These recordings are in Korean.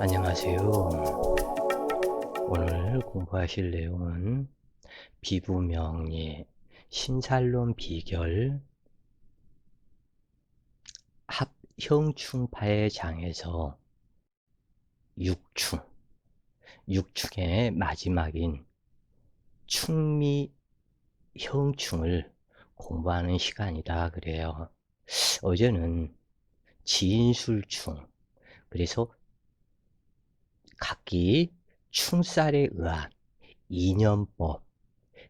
안녕하세요. 오늘 공부하실 내용은 비부명리, 신살론 비결, 합형충파의 장에서 6충, 6충의 마지막인 충미형충을 공부하는 시간이다 그래요. 어제는 진술충, 그래서 각기 충살에 의한 이념법,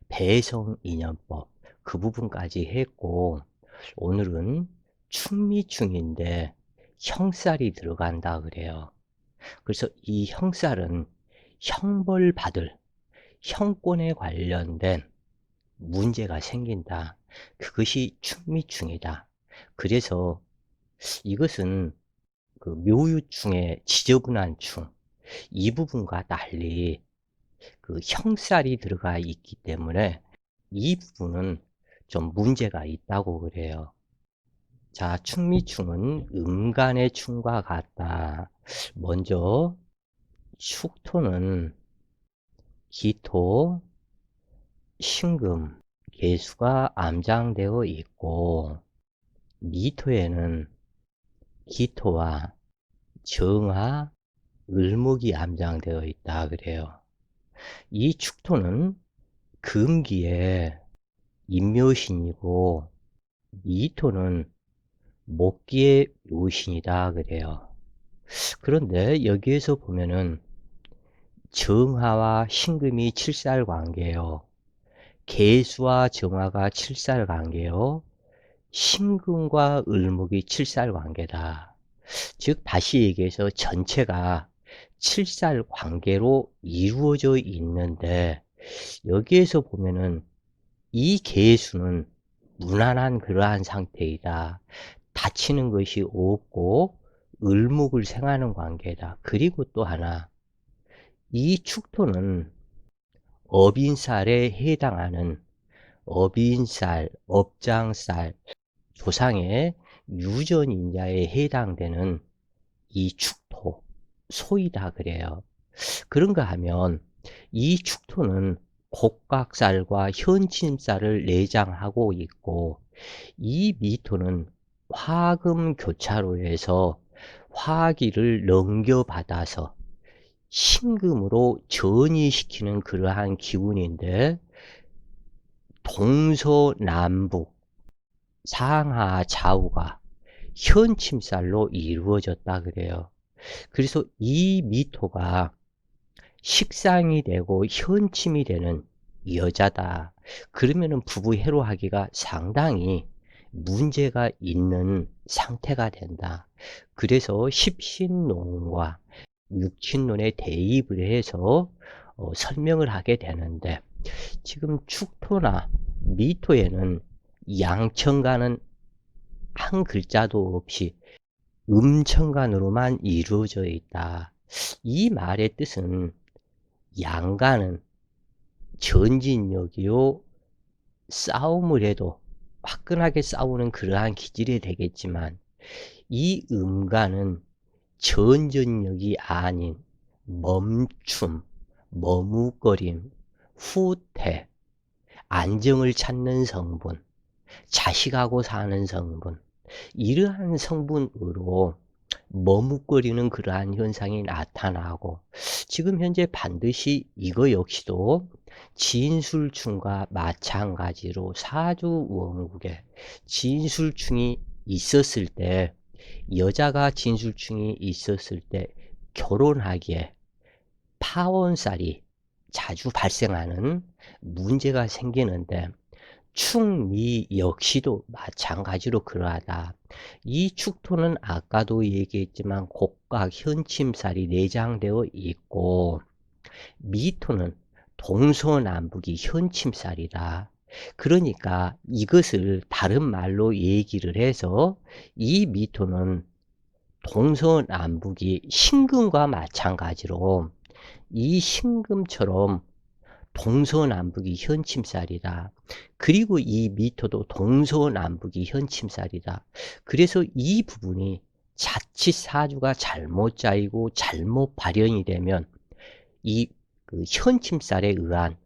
배성이념법 그 부분까지 했고, 오늘은 충미충인데 형살이 들어간다 그래요. 그래서 이 형살은 형벌받을 형권에 관련된 문제가 생긴다. 그것이 충미충이다. 그래서 이것은 그 묘유충의 지저분한 충, 이 부분과 달리 그 형살이 들어가 있기 때문에 이 부분은 좀 문제가 있다고 그래요. 자, 충미충은 음간의 충과 같다. 먼저 축토는 기토, 신금, 계수가 암장되어 있고, 미토에는 기토와 정화, 을목이 암장되어 있다 그래요. 이 축토는 금기에 인묘신이고, 미토는 목기의 묘신이다 그래요. 그런데 여기에서 보면은 정화와 신금이 칠살관계요, 계수와 정화가 칠살관계요, 신금과 을목이 칠살관계다. 즉 다시 얘기해서 전체가 칠살관계로 이루어져 있는데, 여기에서 보면은 이 계수는 무난한 그러한 상태이다. 다치는 것이 없고 을목을 생하는 관계다. 그리고 또 하나, 이 축토는 업인살에 해당하는 업인살, 업장살, 조상의 유전인자에 해당되는 이 축토, 소이다 그래요. 그런가 하면 이 축토는 곡각살과 현침살을 내장하고 있고, 이 미토는 화금 교차로 해서 화기를 넘겨받아서 신금으로 전이시키는 그러한 기운인데, 동서남북 상하 좌우가 현침살로 이루어졌다 그래요. 그래서 이 미토가 식상이 되고 현침이 되는 여자다. 그러면은 부부 해로하기가 상당히 문제가 있는 상태가 된다. 그래서 십신론과 육친론에 대입을 해서 설명을 하게 되는데, 지금 축토나 미토에는 양천간은 한 글자도 없이 음천간으로만 이루어져 있다. 이 말의 뜻은 양간은 전진력이요, 싸움을 해도 화끈하게 싸우는 그러한 기질이 되겠지만, 이 음간은 전전력이 아닌 멈춤, 머뭇거림, 후퇴, 안정을 찾는 성분, 자식하고 사는 성분, 이러한 성분으로 머뭇거리는 그러한 현상이 나타나고, 지금 현재 반드시 이거 역시도 진술충과 마찬가지로 사주원국에 진술충이 있었을 때, 여자가 진술충이 있었을 때 결혼하기에 파혼살이 자주 발생하는 문제가 생기는데, 축미 역시도 마찬가지로 그러하다. 이 축토는 아까도 얘기했지만 곡각 현침살이 내장되어 있고, 미토는 동서남북이 현침살이다. 그러니까 이것을 다른 말로 얘기를 해서 이 미토는 동서남북이 신금과 마찬가지로 이 신금처럼 동서남북이 현침살이다. 그리고 이 미토도 동서남북이 현침살이다. 그래서 이 부분이 자칫 사주가 잘못 짜이고 잘못 발현이 되면 이 현침살에 의한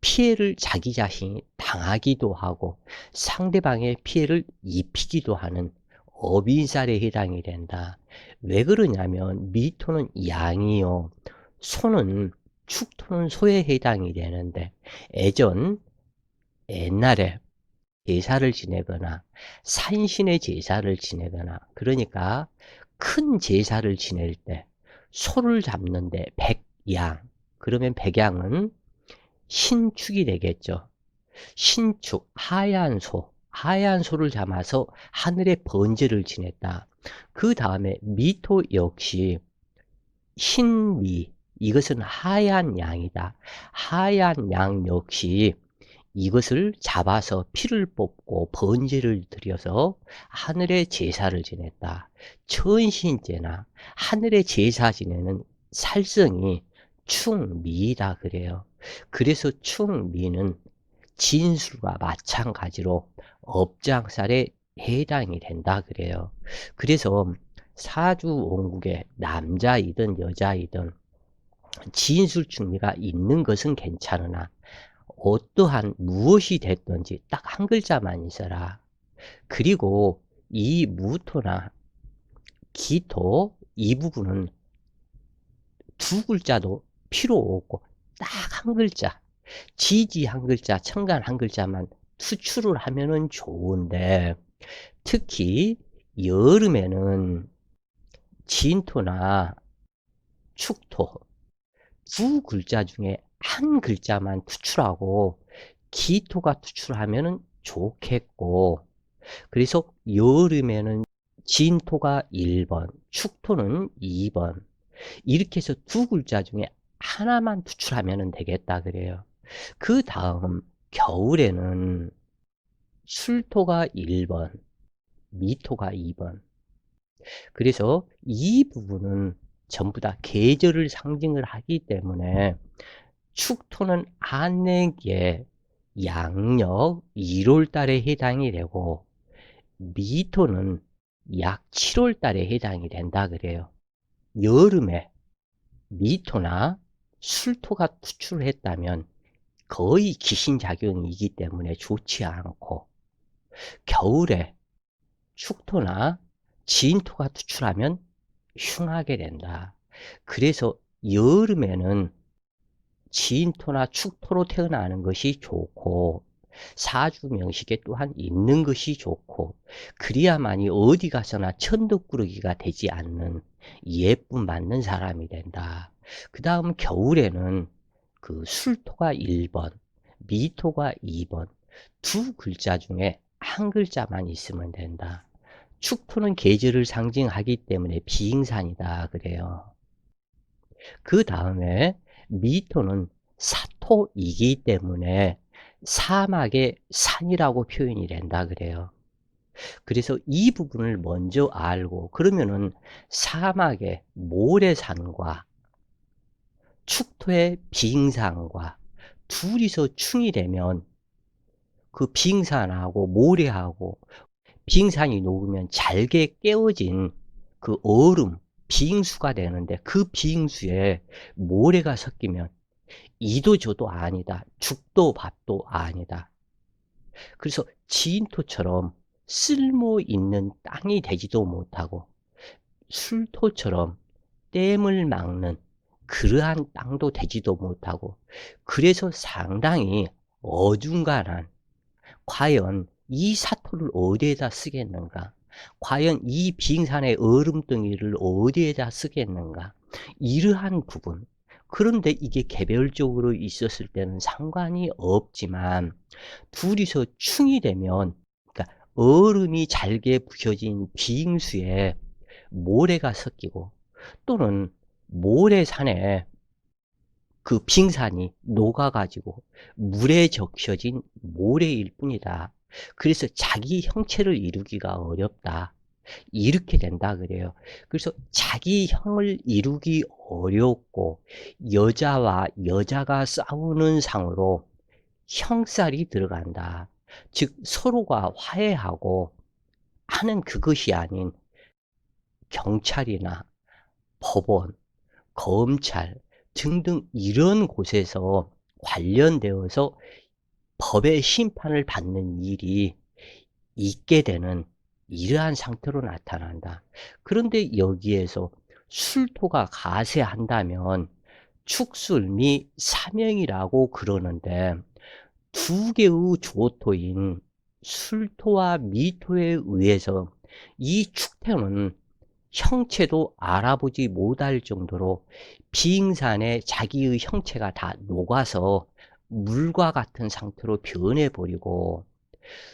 피해를 자기 자신이 당하기도 하고 상대방의 피해를 입히기도 하는 어빈살에 해당이 된다. 왜 그러냐면 미토는 양이요. 소는 축토는 소에 해당이 되는데 옛날에 제사를 지내거나 산신의 제사를 지내거나 그러니까 큰 제사를 지낼 때 소를 잡는데 백양 그러면 백양은 신축이 되겠죠. 신축 하얀 소를 잡아서 하늘에 번제를 지냈다. 그 다음에 미토 역시 신미 이것은 하얀 양이다. 하얀 양 역시 이것을 잡아서 피를 뽑고 번제를 드려서 하늘에 제사를 지냈다. 천신제나 하늘에 제사 지내는 살성이 충미이다 그래요. 그래서 충미는 진술과 마찬가지로 업장살에 해당이 된다 그래요. 그래서 사주 원국에 남자이든 여자이든 진술충미가 있는 것은 괜찮으나 어떠한 무엇이 됐든지 딱 한 글자만 있어라. 그리고 이 무토나 기토 이 부분은 두 글자도 필요 없고 딱 한 글자 지지 한 글자 천간 한 글자만 수출을 하면은 좋은데 특히 여름에는 진토나 축토 두 글자 중에 한 글자만 투출하고 기토가 투출하면은 좋겠고 그래서 여름에는 진토가 1번, 축토는 2번 이렇게 해서 두 글자 중에 하나만 투출하면 되겠다 그래요. 그 다음 겨울에는 술토가 1번, 미토가 2번 그래서 이 부분은 전부 다 계절을 상징을 하기 때문에 축토는 한내기에 양력 1월 달에 해당이 되고 미토는 약 7월 달에 해당이 된다 그래요. 여름에 미토나 술토가 투출했다면 거의 기신작용이기 때문에 좋지 않고 겨울에 축토나 진토가 투출하면 흉하게 된다. 그래서 여름에는 진토나 축토로 태어나는 것이 좋고 사주 명식에 또한 있는 것이 좋고 그래야만이 어디 가서나 천덕꾸러기가 되지 않는 예쁨 받는 사람이 된다. 그 다음 겨울에는 그 술토가 1번, 미토가 2번 두 글자 중에 한 글자만 있으면 된다. 축토는 계절을 상징하기 때문에 비잉산이다 그래요. 그 다음에 미토는 사토이기 때문에 사막의 산이라고 표현이 된다 그래요. 그래서 이 부분을 먼저 알고 그러면은 사막의 모래산과 축토의 빙산과 둘이서 충이 되면 그 빙산하고 모래하고 빙산이 녹으면 잘게 깨어진 그 얼음 빙수가 되는데 그 빙수에 모래가 섞이면 이도 저도 아니다. 죽도 밥도 아니다. 그래서 지인토처럼 쓸모 있는 땅이 되지도 못하고 술토처럼 댐을 막는 그러한 땅도 되지도 못하고 그래서 상당히 어중간한 과연 이 사토를 어디에다 쓰겠는가? 과연 이 빙산의 얼음덩이를 어디에다 쓰겠는가? 이러한 부분. 그런데 이게 개별적으로 있었을 때는 상관이 없지만 둘이서 충이 되면 그러니까 얼음이 잘게 부셔진 빙수에 모래가 섞이고 또는 모래산에 그 빙산이 녹아가지고 물에 적셔진 모래일 뿐이다. 그래서 자기 형체를 이루기가 어렵다. 이렇게 된다 그래요. 그래서 자기 형을 이루기 어렵고 여자와 여자가 싸우는 상으로 형살이 들어간다. 즉 서로가 화해하고 하는 그것이 아닌 경찰이나 법원, 검찰 등등 이런 곳에서 관련되어서 법의 심판을 받는 일이 있게 되는 이러한 상태로 나타난다. 그런데 여기에서 술토가 가세한다면 축술 및 사명이라고 그러는데 두 개의 조토인 술토와 미토에 의해서 이 축토는 형체도 알아보지 못할 정도로 비잉산에 자기의 형체가 다 녹아서 물과 같은 상태로 변해버리고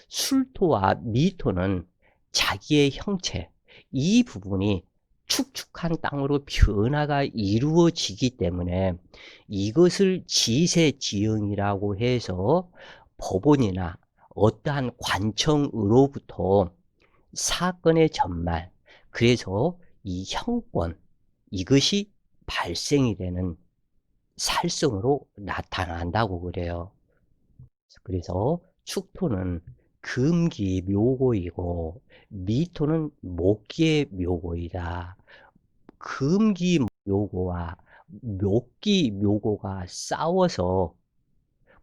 술토와 미토는 자기의 형체, 이 부분이 축축한 땅으로 변화가 이루어지기 때문에 이것을 지세지형이라고 해서 법원이나 어떠한 관청으로부터 사건의 전말, 그래서 이 형권, 이것이 발생이 되는 살성으로 나타난다고 그래요. 그래서 축토는 금기 묘고이고 미토는 목기의 묘고이다. 금기 묘고와 목기 묘고가 싸워서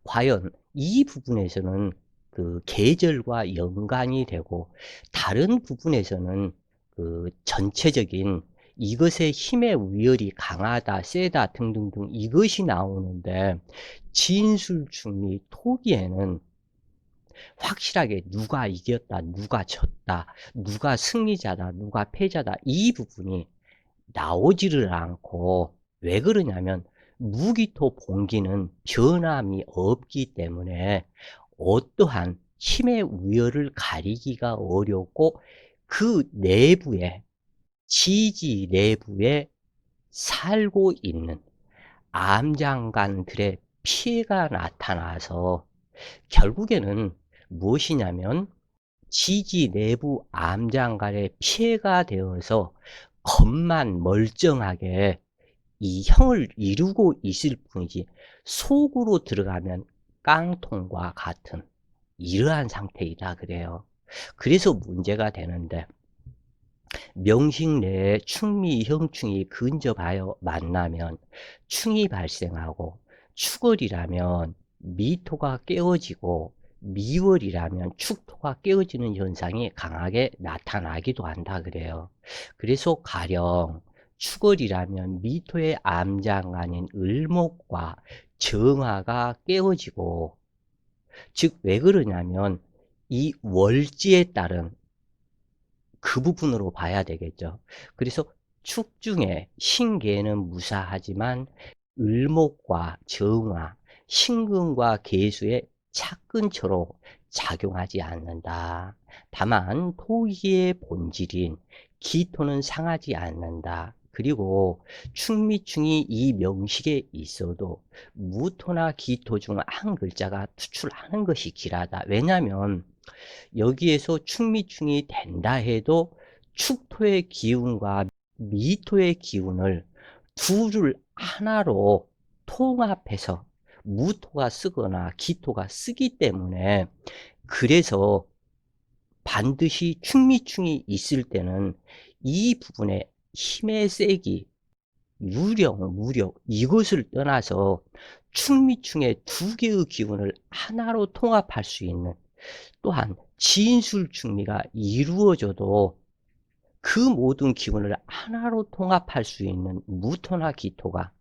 과연 이 부분에서는 그 계절과 연관이 되고 다른 부분에서는 그 전체적인 이것의 힘의 우열이 강하다, 세다 등등등 이것이 나오는데 진술중리 토기에는 확실하게 누가 이겼다, 누가 졌다, 누가 승리자다, 누가 패자다 이 부분이 나오지를 않고 왜 그러냐면 무기토 본기는 변함이 없기 때문에 어떠한 힘의 우열을 가리기가 어렵고 그 내부에 지지 내부에 살고 있는 암장간들의 피해가 나타나서 결국에는 무엇이냐면 지지 내부 암장간의 피해가 되어서 겉만 멀쩡하게 이 형을 이루고 있을 뿐이지 속으로 들어가면 깡통과 같은 이러한 상태이다 그래요. 그래서 문제가 되는데 명식 내에 충미, 형충이 근접하여 만나면 충이 발생하고 축월이라면 미토가 깨어지고 미월이라면 축토가 깨어지는 현상이 강하게 나타나기도 한다 그래요. 그래서 가령 축월이라면 미토의 암장간인 을목과 정화가 깨어지고 즉 왜 그러냐면 이 월지에 따른 그 부분으로 봐야 되겠죠. 그래서 축 중에 신계는 무사하지만 을목과 정화, 신금과 계수의 착근처로 작용하지 않는다. 다만 토기의 본질인 기토는 상하지 않는다. 그리고 충미충이 이 명식에 있어도 무토나 기토 중 한 글자가 투출하는 것이 길하다. 왜냐하면 여기에서 충미충이 된다 해도 축토의 기운과 미토의 기운을 둘을 하나로 통합해서 무토가 쓰거나 기토가 쓰기 때문에 그래서 반드시 충미충이 있을 때는 이 부분에 힘의 세기, 유령, 무력 이것을 떠나서 충미충의 두 개의 기운을 하나로 통합할 수 있는 또한 진술충리가 이루어져도 그 모든 기운을 하나로 통합할 수 있는 무토나 기토가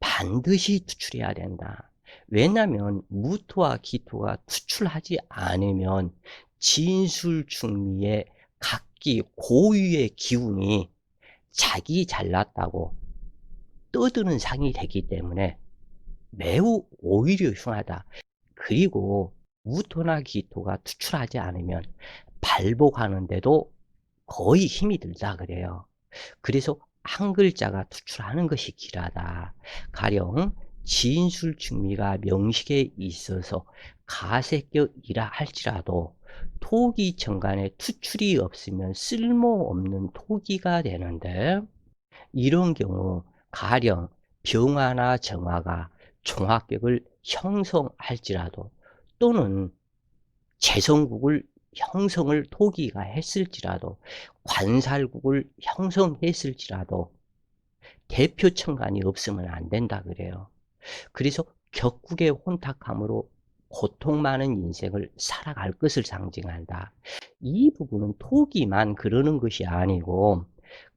반드시 투출해야 된다. 왜냐하면 무토와 기토가 투출하지 않으면 진술충리의 각기 고유의 기운이 자기 잘났다고 떠드는 상이 되기 때문에 매우 오히려 흉하다. 그리고 무토나 기토가 투출하지 않으면 발복하는데도 거의 힘이 들다 그래요. 그래서 한 글자가 투출하는 것이 길하다. 가령 진술충미가 명식에 있어서 가세격이라 할지라도 토기 정간에 투출이 없으면 쓸모없는 토기가 되는데 이런 경우 가령 병화나 정화가 종합격을 형성할지라도 또는 재성국을 형성을 토기가 했을지라도, 관살국을 형성했을지라도 대표 천간이 없으면 안 된다 그래요. 그래서 격국의 혼탁함으로 고통 많은 인생을 살아갈 것을 상징한다. 이 부분은 토기만 그러는 것이 아니고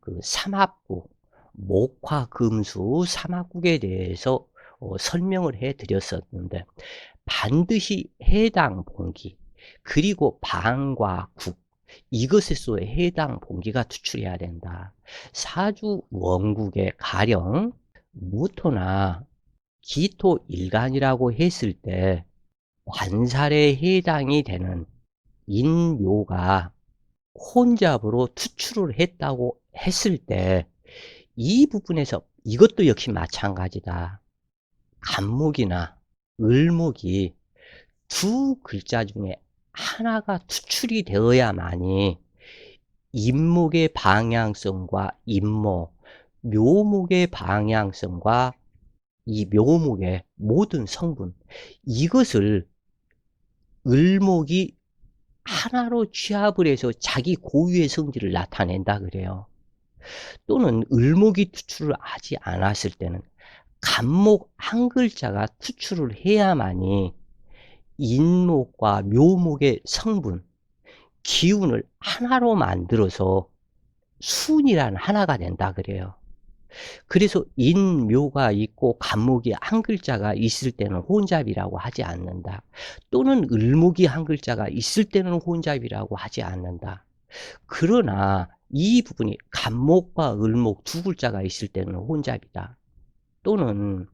그 삼합국, 목화금수 삼합국에 대해서 설명을 해 드렸었는데, 반드시 해당 봉기 그리고 방과 국, 이것에서 해당 봉기가 투출해야 된다. 사주 원국의 가령 무토나 기토 일간이라고 했을 때 관살에 해당이 되는 인묘가 혼잡으로 투출을 했다고 했을 때, 이 부분에서 이것도 역시 마찬가지다. 간목이나 을목이 두 글자 중에 하나가 투출이 되어야만이 인목의 방향성과 인모, 묘목의 방향성과 이 묘목의 모든 성분, 이것을 을목이 하나로 취합을 해서 자기 고유의 성질을 나타낸다 그래요. 또는 을목이 투출을 하지 않았을 때는 간목 한 글자가 투출을 해야만이 인목과 묘목의 성분, 기운을 하나로 만들어서 순이라는 하나가 된다 그래요. 그래서 인묘가 있고 간목이 한 글자가 있을 때는 혼잡이라고 하지 않는다. 또는 을목이 한 글자가 있을 때는 혼잡이라고 하지 않는다. 그러나 이 부분이 간목과 을목 두 글자가 있을 때는 혼잡이다. 또는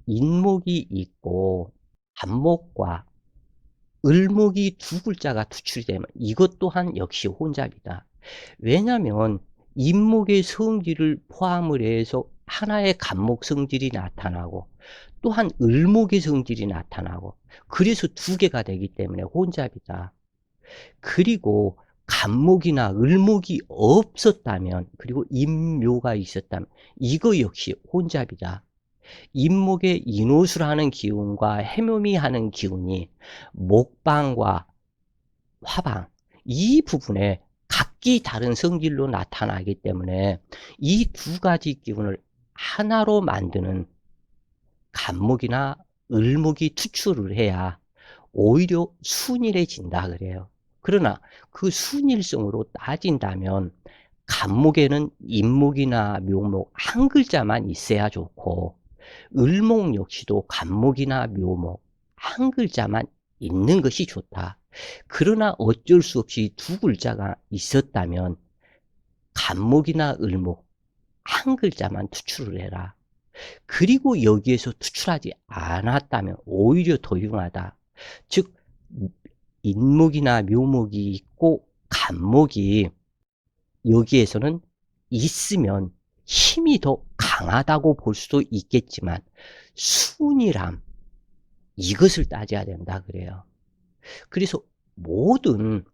인목이 있고 간목과 을목이 두 글자가 투출이 되면 이것 또한 역시 혼잡이다. 왜냐하면 인목의 성질을 포함을 해서 하나의 간목 성질이 나타나고 또한 을목의 성질이 나타나고, 그래서 두 개가 되기 때문에 혼잡이다. 그리고 간목이나 을목이 없었다면, 그리고 인묘가 있었다면 이거 역시 혼잡이다. 인목의 인호술하는 기운과 해묘미하는 기운이 목방과 화방, 이 부분에 각기 다른 성질로 나타나기 때문에 이 두 가지 기운을 하나로 만드는 간목이나 을목이 투출을 해야 오히려 순일해진다 그래요. 그러나 그 순일성으로 따진다면 간목에는 인목이나 묘목 한 글자만 있어야 좋고, 을목 역시도 간목이나 묘목 한 글자만 있는 것이 좋다. 그러나 어쩔 수 없이 두 글자가 있었다면 간목이나 을목 한 글자만 투출을 해라. 그리고 여기에서 투출하지 않았다면 오히려 더 흉하다. 즉 인목이나 묘목이 있고 간목이 여기에서는 있으면 힘이 더 강하다고 볼 수도 있겠지만 순이람, 이것을 따져야 된다 그래요. 그래서 모든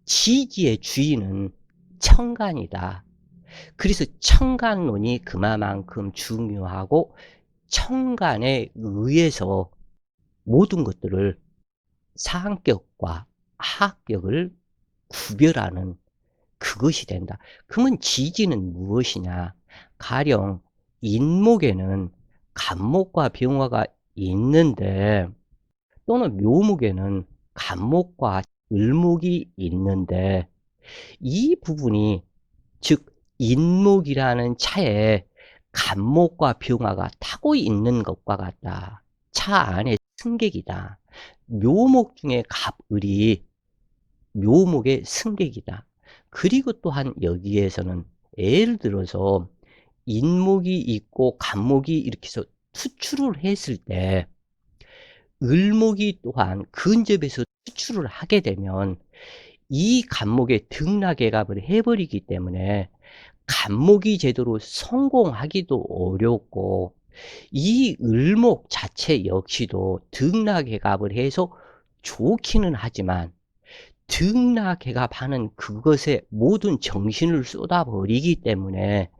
지지의 주인은 천간이다. 그래서 천간론이 그만큼 중요하고 천간에 의해서 모든 것들을 상격과 하격을 구별하는 그것이 된다. 그러면 지지는 무엇이냐? 가령 인목에는 간목과 병화가 있는데, 또는 묘목에는 간목과 을목이 있는데, 이 부분이 즉 인목이라는 차에 간목과 병화가 타고 있는 것과 같다. 차 안에 승객이다. 묘목 중에 갑을이 묘목의 승객이다. 그리고 또한 여기에서는 예를 들어서 인목이 있고 간목이 이렇게 해서 투출을 했을 때 을목이 또한 근접해서 투출을 하게 되면 이 간목에 등락해갑을 해버리기 때문에 간목이 제대로 성공하기도 어렵고, 이 을목 자체 역시도 등락해갑을 해서 좋기는 하지만 등락해갑하는 그것에 모든 정신을 쏟아버리기 때문에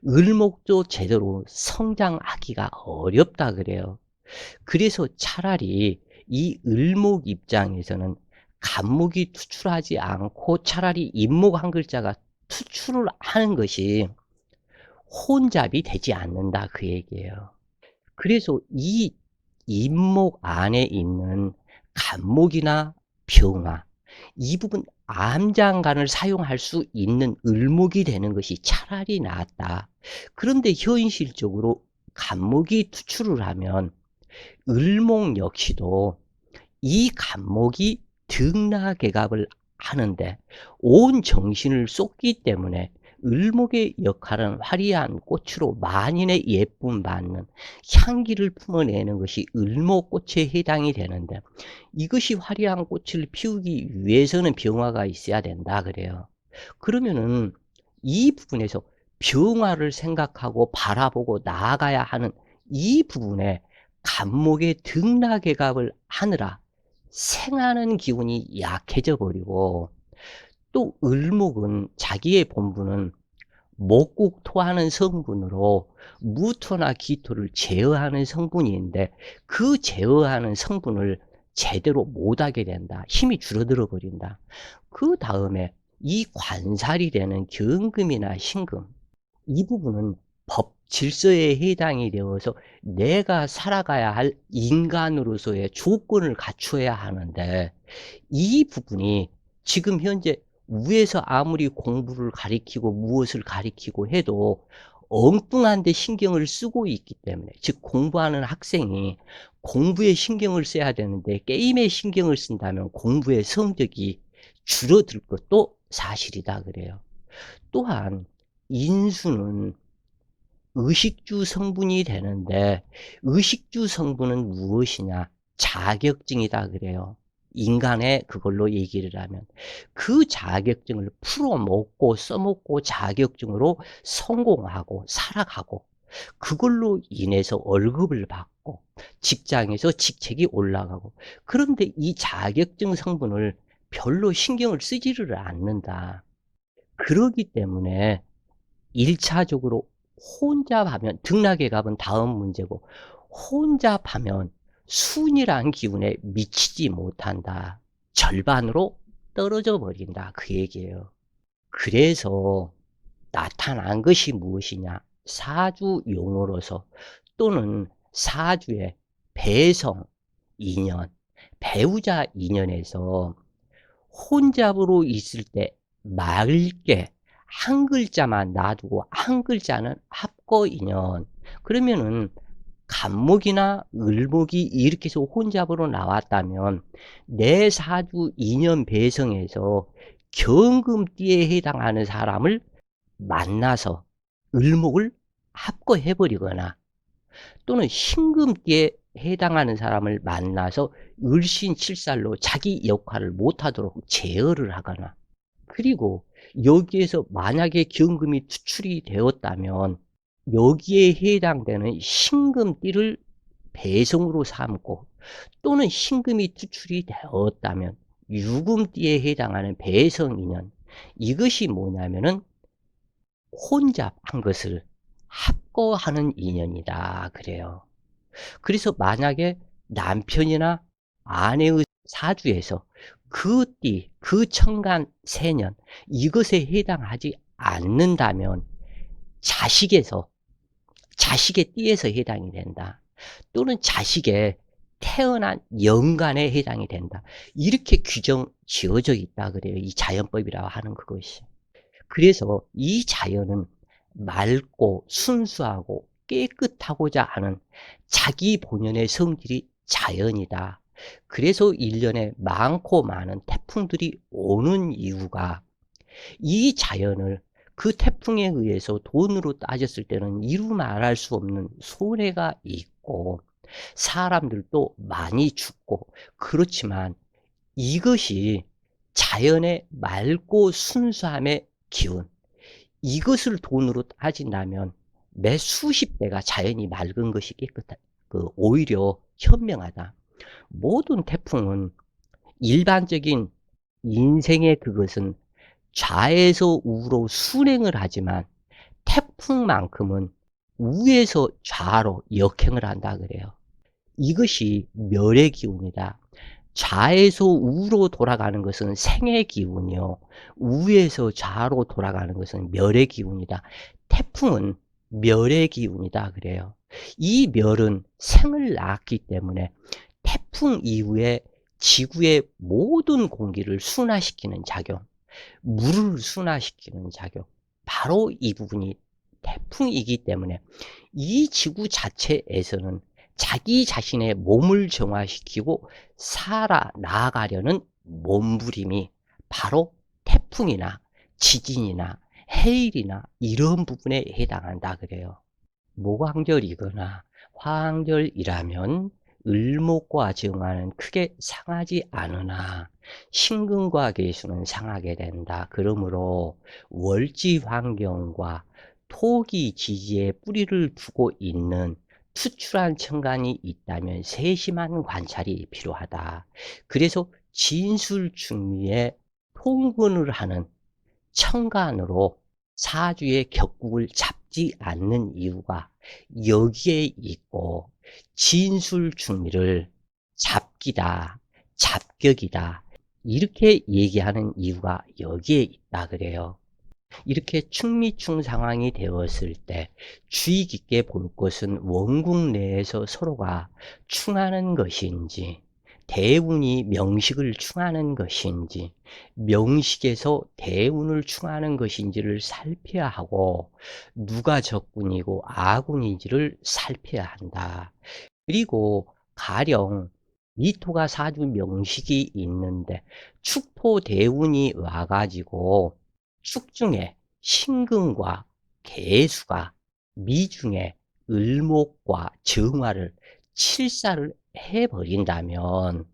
을목도 제대로 성장하기가 어렵다 그래요. 그래서 차라리 이 을목 입장에서는 간목이 투출하지 않고 차라리 인목 한 글자가 투출을 하는 것이 혼잡이 되지 않는다 그 얘기예요. 그래서 이 인목 안에 있는 간목이나 병화, 이 부분 암장간을 사용할 수 있는 을목이 되는 것이 차라리 낫다. 그런데 현실적으로 간목이 투출을 하면 을목 역시도 이 간목이 등락개갑을 하는데 온 정신을 쏟기 때문에 을목의 역할은 화려한 꽃으로 만인의 예쁨 받는 향기를 품어내는 것이 을목꽃에 해당이 되는데, 이것이 화려한 꽃을 피우기 위해서는 병화가 있어야 된다 그래요. 그러면은 이 부분에서 병화를 생각하고 바라보고 나아가야 하는 이 부분에 간목의 등락개갑을 하느라 생하는 기운이 약해져 버리고, 또 을목은 자기의 본분은 목국 토하는 성분으로 무토나 기토를 제어하는 성분인데, 그 제어하는 성분을 제대로 못하게 된다. 힘이 줄어들어 버린다. 그 다음에 이 관살이 되는 경금이나 신금, 이 부분은 법 질서에 해당이 되어서 내가 살아가야 할 인간으로서의 조건을 갖추어야 하는데, 이 부분이 지금 현재 위에서 아무리 공부를 가리키고 무엇을 가리키고 해도 엉뚱한 데 신경을 쓰고 있기 때문에, 즉 공부하는 학생이 공부에 신경을 써야 되는데 게임에 신경을 쓴다면 공부의 성적이 줄어들 것도 사실이다 그래요. 또한 인수는 의식주 성분이 되는데, 의식주 성분은 무엇이냐? 자격증이다 그래요. 인간의 그걸로 얘기를 하면 그 자격증을 풀어먹고 써먹고 자격증으로 성공하고 살아가고, 그걸로 인해서 월급을 받고 직장에서 직책이 올라가고, 그런데 이 자격증 성분을 별로 신경을 쓰지를 않는다. 그러기 때문에 1차적으로 혼잡하면, 등락개갑은 다음 문제고, 혼잡하면 순이란 기운에 미치지 못한다. 절반으로 떨어져 버린다 그 얘기예요. 그래서 나타난 것이 무엇이냐? 사주 용어로서, 또는 사주의 배성 인연, 배우자 인연에서 혼잡으로 있을 때 맑게 한 글자만 놔두고 한 글자는 합거인연, 그러면은 간목이나 을목이 이렇게 해서 혼잡으로 나왔다면 내 사주 인연 배성에서 경금띠에 해당하는 사람을 만나서 을목을 합거해버리거나, 또는 신금띠에 해당하는 사람을 만나서 을신칠살로 자기 역할을 못하도록 제어를 하거나, 그리고 여기에서 만약에 경금이 투출이 되었다면 여기에 해당되는 신금띠를 배성으로 삼고, 또는 신금이 투출이 되었다면 유금띠에 해당하는 배성인연, 이것이 뭐냐면은 혼잡한 것을 합거하는 인연이다 그래요. 그래서 만약에 남편이나 아내의 사주에서 그 띠, 그 천간 세년, 이것에 해당하지 않는다면 자식에서, 자식의 띠에서 해당이 된다. 또는 자식의 태어난 연간에 해당이 된다. 이렇게 규정 지어져 있다 그래요. 이 자연법이라고 하는 그것이. 그래서 이 자연은 맑고 순수하고 깨끗하고자 하는 자기 본연의 성질이 자연이다. 그래서 1년에 많고 많은 태풍들이 오는 이유가, 이 자연을 그 태풍에 의해서 돈으로 따졌을 때는 이루 말할 수 없는 손해가 있고 사람들도 많이 죽고, 그렇지만 이것이 자연의 맑고 순수함의 기운, 이것을 돈으로 따진다면 매 수십 배가 자연이 맑은 것이 깨끗하다. 오히려 현명하다. 모든 태풍은 일반적인 인생의 그것은 좌에서 우로 순행을 하지만 태풍만큼은 우에서 좌로 역행을 한다 그래요. 이것이 멸의 기운이다. 좌에서 우로 돌아가는 것은 생의 기운이요. 우에서 좌로 돌아가는 것은 멸의 기운이다. 태풍은 멸의 기운이다 그래요. 이 멸은 생을 낳았기 때문에 태풍 이후에 지구의 모든 공기를 순화시키는 작용, 물을 순화시키는 작용, 바로 이 부분이 태풍이기 때문에 이 지구 자체에서는 자기 자신의 몸을 정화시키고 살아나가려는 몸부림이 바로 태풍이나 지진이나 해일이나 이런 부분에 해당한다 그래요. 모광절이거나 화왕절이라면 을목과 정화는 크게 상하지 않으나 신금과 계수는 상하게 된다. 그러므로 월지 환경과 토기 지지에 뿌리를 두고 있는 투출한 천간이 있다면 세심한 관찰이 필요하다. 그래서 진술중리에 통근을 하는 천간으로 사주의 격국을 잡지 않는 이유가 여기에 있고, 진술중리를 잡기다, 잡격이다 이렇게 얘기하는 이유가 여기에 있다 그래요. 이렇게 충미충 상황이 되었을 때 주의 깊게 볼 것은 원국 내에서 서로가 충하는 것인지, 대운이 명식을 충하는 것인지, 명식에서 대운을 충하는 것인지를 살펴야 하고, 누가 적군이고 아군인지를 살펴야 한다. 그리고 가령 미토가 사주 명식이 있는데 축토 대운이 와가지고 축중에 신금과 계수가 미중에 을목과 정화를 칠사를 해버린다면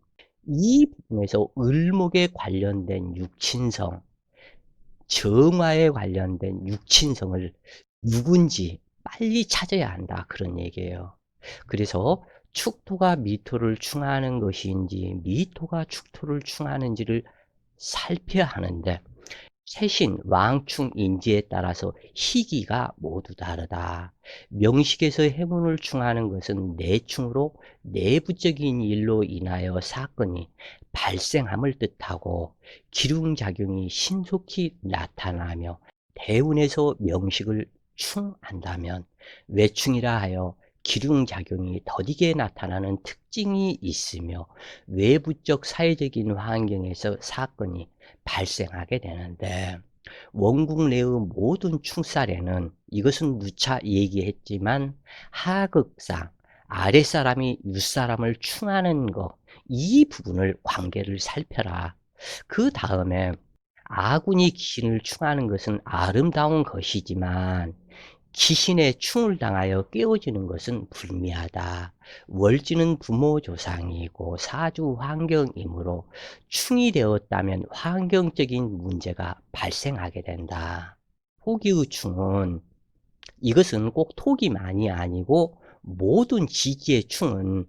이 부분에서 을목에 관련된 육친성, 정화에 관련된 육친성을 누군지 빨리 찾아야 한다 그런 얘기예요. 그래서 축토가 미토를 충하는 것인지 미토가 축토를 충하는지를 살펴야 하는데 최신 왕충 인지에 따라서 시기가 모두 다르다. 명식에서 해문을 충하는 것은 내충으로 내부적인 일로 인하여 사건이 발생함을 뜻하고 기륭작용이 신속히 나타나며 대운에서 명식을 충한다면 외충이라 하여 기륭작용이 더디게 나타나는 특징이 있으며 외부적 사회적인 환경에서 사건이 발생하게 되는데 원국 내의 모든 충살에는 이것은 누차 얘기했지만 하극상 아랫사람이 윗사람을 충하는 것 이 부분을 관계를 살펴라. 그 다음에 아군이 귀신을 충하는 것은 아름다운 것이지만 귀신의 충을 당하여 깨어지는 것은 불미하다. 월지는 부모 조상이고 사주 환경이므로 충이 되었다면 환경적인 문제가 발생하게 된다. 토기의 충은 이것은 꼭 토기만이 아니고 모든 지지의 충은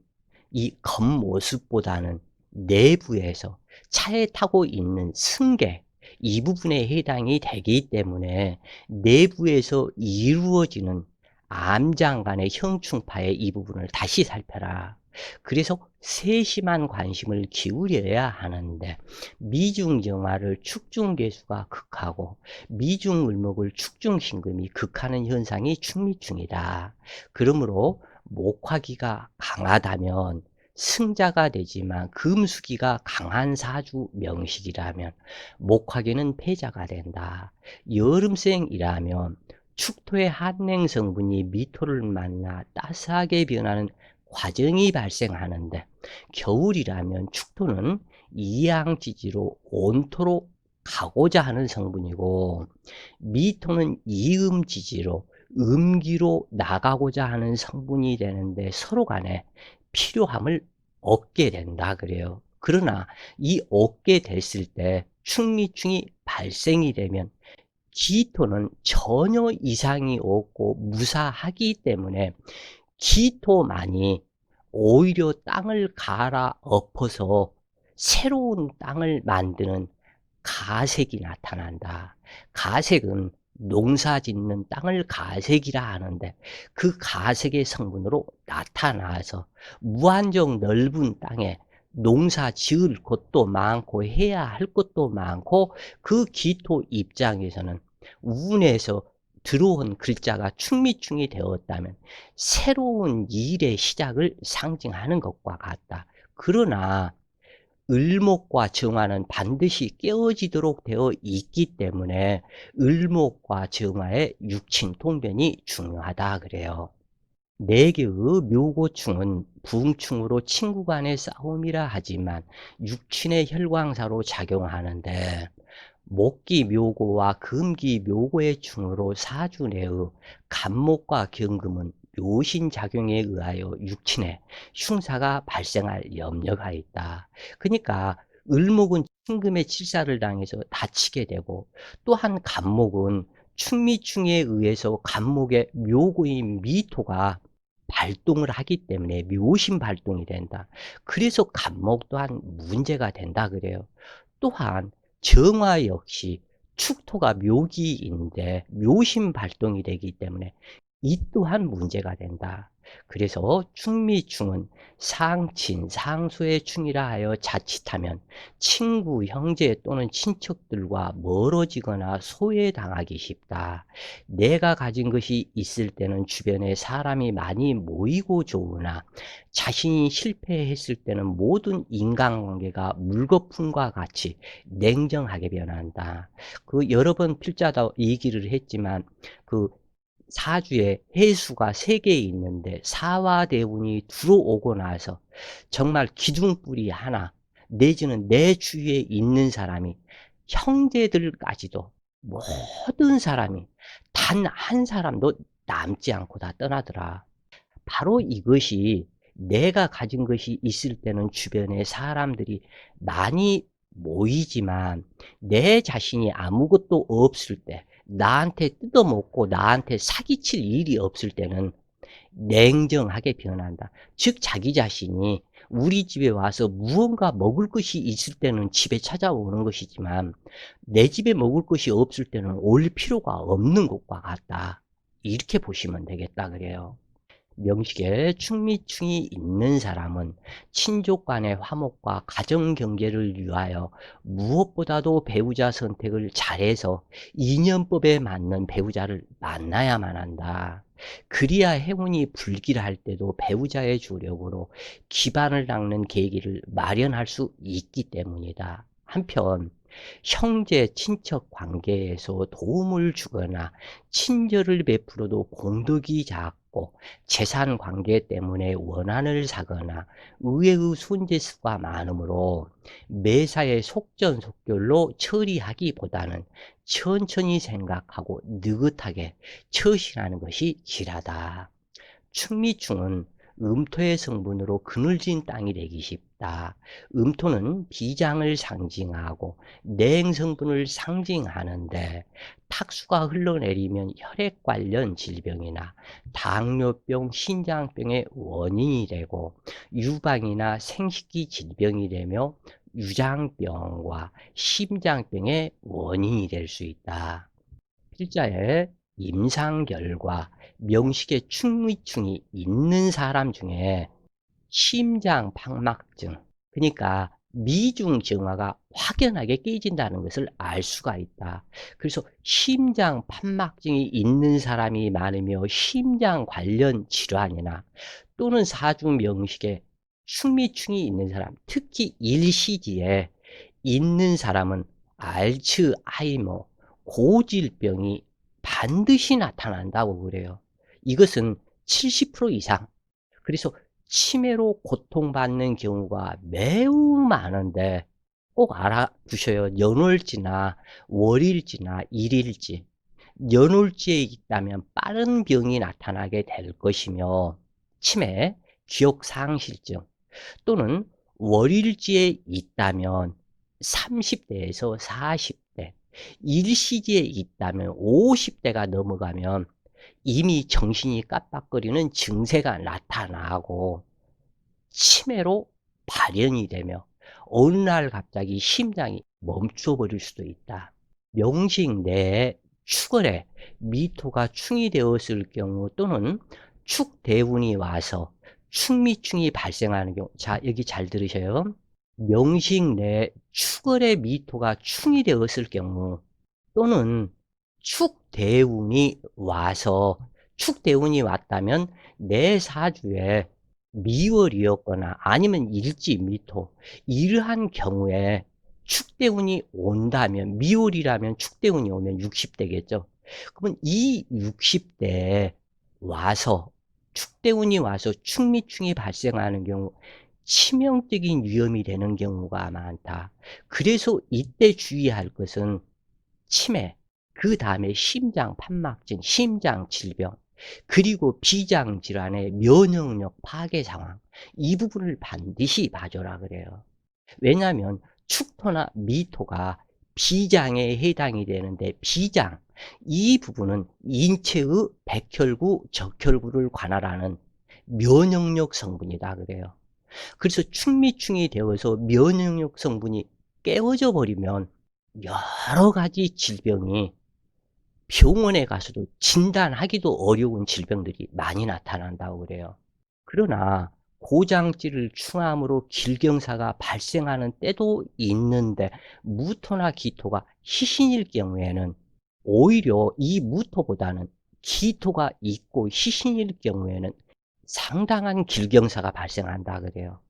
이 겉모습보다는 내부에서 차에 타고 있는 승계 이 부분에 해당이 되기 때문에 내부에서 이루어지는 암장 간의 형충파의 이 부분을 다시 살펴라. 그래서 세심한 관심을 기울여야 하는데 미중정화를 축중계수가 극하고 미중을목을 축중신금이 극하는 현상이 충미충이다. 그러므로 목화기가 강하다면 승자가 되지만 금수기가 강한 사주 명식이라면 목화기는 패자가 된다. 여름생이라면 축토의 한냉 성분이 미토를 만나 따스하게 변하는 과정이 발생하는데 겨울이라면 축토는 이양지지로 온토로 가고자 하는 성분이고 미토는 이음지지로 음기로 나가고자 하는 성분이 되는데 서로 간에 필요함을 얻게 된다 그래요. 그러나 이 얻게 됐을 때 충미충이 발생이 되면 기토는 전혀 이상이 없고 무사하기 때문에 기토만이 오히려 땅을 갈아엎어서 새로운 땅을 만드는 가색이 나타난다. 가색은 농사 짓는 땅을 가색이라 하는데 그 가색의 성분으로 나타나서 무한정 넓은 땅에 농사 지을 것도 많고 해야 할 것도 많고 그 기토 입장에서는 운에서 들어온 글자가 충미충이 되었다면 새로운 일의 시작을 상징하는 것과 같다. 그러나 을목과 정화는 반드시 깨어지도록 되어 있기 때문에 을목과 정화의 육친통변이 중요하다 그래요. 네 개의 묘고충은 부흥충으로 친구 간의 싸움이라 하지만 육친의 혈광사로 작용하는데 목기 묘고와 금기 묘고의 충으로 사주 내의 간목과 경금은 묘신작용에 의하여 육친의 흉사가 발생할 염려가 있다. 그러니까 을목은 신금의 칠사를 당해서 다치게 되고 또한 간목은 충미충에 의해서 간목의 묘고인 미토가 발동을 하기 때문에 묘신 발동이 된다. 그래서 간목 또한 문제가 된다 그래요. 또한 정화 역시 축토가 묘기인데 묘신 발동이 되기 때문에 이 또한 문제가 된다. 그래서 충미충은 상친, 상수의 충이라 하여 자칫하면 친구, 형제 또는 친척들과 멀어지거나 소외당하기 쉽다. 내가 가진 것이 있을 때는 주변에 사람이 많이 모이고 좋으나 자신이 실패했을 때는 모든 인간관계가 물거품과 같이 냉정하게 변한다. 그 여러 번 필자도 얘기를 했지만 그 사주에 해수가 3개 있는데 사화대운이 들어오고 나서 정말 기둥뿌리 하나 내지는 내 주위에 있는 사람이 형제들까지도 모든 사람이 단 한 사람도 남지 않고 다 떠나더라. 바로 이것이 내가 가진 것이 있을 때는 주변에 사람들이 많이 모이지만 내 자신이 아무것도 없을 때 나한테 뜯어먹고 나한테 사기칠 일이 없을 때는 냉정하게 변한다. 즉 자기 자신이 우리 집에 와서 무언가 먹을 것이 있을 때는 집에 찾아오는 것이지만 내 집에 먹을 것이 없을 때는 올 필요가 없는 것과 같다. 이렇게 보시면 되겠다 그래요. 명식에 충미충이 있는 사람은 친족 간의 화목과 가정 경제를 위하여 무엇보다도 배우자 선택을 잘해서 인연법에 맞는 배우자를 만나야만 한다. 그리야 행운이 불길할 때도 배우자의 주력으로 기반을 닦는 계기를 마련할 수 있기 때문이다. 한편 형제, 친척 관계에서 도움을 주거나 친절을 베풀어도 공덕이 작고 재산 관계 때문에 원한을 사거나 의외의 손재수가 많으므로 매사에 속전속결로 처리하기보다는 천천히 생각하고 느긋하게 처신하는 것이 길하다. 충미충은 음토의 성분으로 그늘진 땅이 되기 쉽다. 음토는 비장을 상징하고 냉 성분을 상징하는데 탁수가 흘러내리면 혈액 관련 질병이나 당뇨병, 신장병의 원인이 되고 유방이나 생식기 질병이 되며 유장병과 심장병의 원인이 될 수 있다. 필자의 임상결과 명식의 충미충이 있는 사람 중에 심장 박막증, 그러니까 미중 정화가 확연하게 깨진다는 것을 알 수가 있다. 그래서 심장 판막증이 있는 사람이 많으며 심장 관련 질환이나 또는 사주 명식에 충미충이 있는 사람, 특히 일시지에 있는 사람은 알츠하이머, 고질병이 반드시 나타난다고 그래요. 이것은 70% 이상. 그래서 치매로 고통받는 경우가 매우 많은데 꼭 알아두셔요. 연월지나 월일지나 일일지. 연월지에 있다면 빠른 병이 나타나게 될 것이며 치매, 기억상실증 또는 월일지에 있다면 30대에서 40대, 일시지에 있다면 50대가 넘어가면 이미 정신이 깜빡거리는 증세가 나타나고 치매로 발현이 되며 어느 날 갑자기 심장이 멈춰버릴 수도 있다. 명식 내에 축월에 미토가 충이 되었을 경우 또는 축대운이 와서 충미충이 발생하는 경우, 자 여기 잘 들으셔요. 명식 내 축월의 미토가 충이 되었을 경우, 또는 축대운이 왔다면 내 사주에 미월이었거나 아니면 일지미토, 이러한 경우에 축대운이 온다면, 미월이라면 축대운이 오면 60대겠죠. 그러면 이 60대에 와서 축대운이 와서 축미충이 발생하는 경우 치명적인 위험이 되는 경우가 많다. 그래서 이때 주의할 것은 치매, 그 다음에 심장 판막증, 심장 질병, 그리고 비장 질환의 면역력 파괴 상황, 이 부분을 반드시 봐줘라 그래요. 왜냐하면 축토나 미토가 비장에 해당이 되는데, 비장, 이 부분은 인체의 백혈구, 적혈구를 관할하는 면역력 성분이다 그래요. 그래서 축미충이 되어서 면역력 성분이 깨어져 버리면 여러 가지 질병이 병원에 가서도 진단하기도 어려운 질병들이 많이 나타난다고 그래요. 그러나 고장질을 충함으로 길경사가 발생하는 때도 있는데, 무토나 기토가 희신일 경우에는 오히려 이 무토보다는 기토가 있고 희신일 경우에는 상당한 길경사가 발생한다 그래요.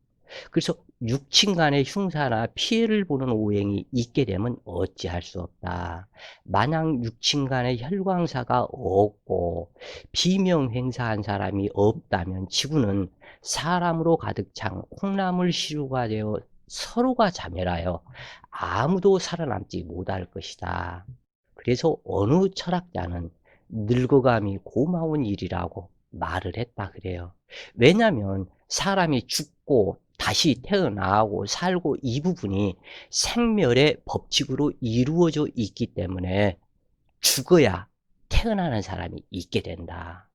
그래서 육친 간의 흉사나 피해를 보는 오행이 있게 되면 어찌할 수 없다. 만약 육친 간의 혈광사가 없고 비명행사한 사람이 없다면 지구는 사람으로 가득 찬 콩나물 시루가 되어 서로가 자멸하여 아무도 살아남지 못할 것이다. 그래서 어느 철학자는 늙어감이 고마운 일이라고 말을 했다 그래요. 왜냐하면 사람이 죽고 다시 태어나고 살고, 이 부분이 생멸의 법칙으로 이루어져 있기 때문에 죽어야 태어나는 사람이 있게 된다,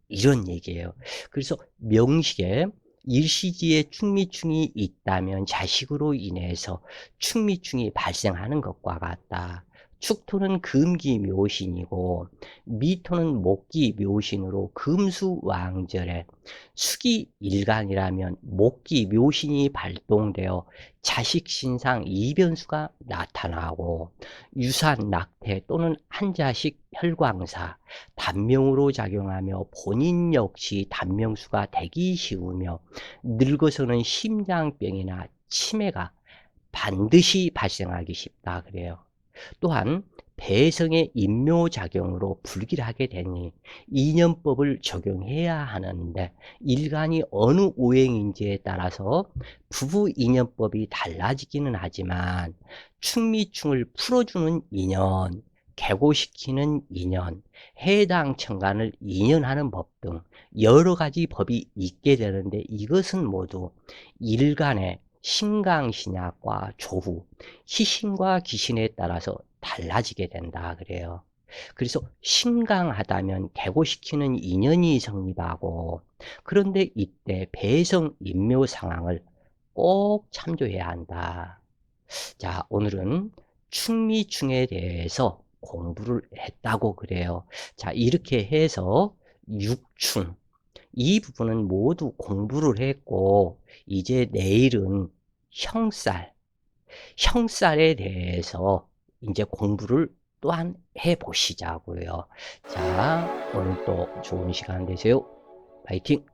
이런 얘기예요. 그래서 명식에 일시지에 축미충이 있다면 자식으로 인해서 축미충이 발생하는 것과 같다. 축토는 금기 묘신이고 미토는 목기 묘신으로 금수왕절에 수기 일간이라면 목기 묘신이 발동되어 자식 신상 이변수가 나타나고, 유산 낙태 또는 한자식 혈광사, 단명으로 작용하며 본인 역시 단명수가 되기 쉬우며, 늙어서는 심장병이나 치매가 반드시 발생하기 쉽다 그래요. 또한 배성의 인묘작용으로 불길하게 되니 인연법을 적용해야 하는데, 일간이 어느 오행인지에 따라서 부부 인연법이 달라지기는 하지만 충미충을 풀어주는 인연, 개고시키는 인연, 해당 천간을 인연하는 법 등 여러 가지 법이 있게 되는데, 이것은 모두 일간의 신강신약과 조후, 희신과 귀신에 따라서 달라지게 된다 그래요. 그래서 신강하다면 개고시키는 인연이 성립하고, 그런데 이때 배성 인묘 상황을 꼭 참조해야 한다. 자, 오늘은 충미충에 대해서 공부를 했다고 그래요. 자, 이렇게 해서 육충, 이 부분은 모두 공부를 했고, 이제 내일은 형살에 대해서 이제 공부를 또한 해 보시자고요. 자, 오늘 또 좋은 시간 되세요. 파이팅!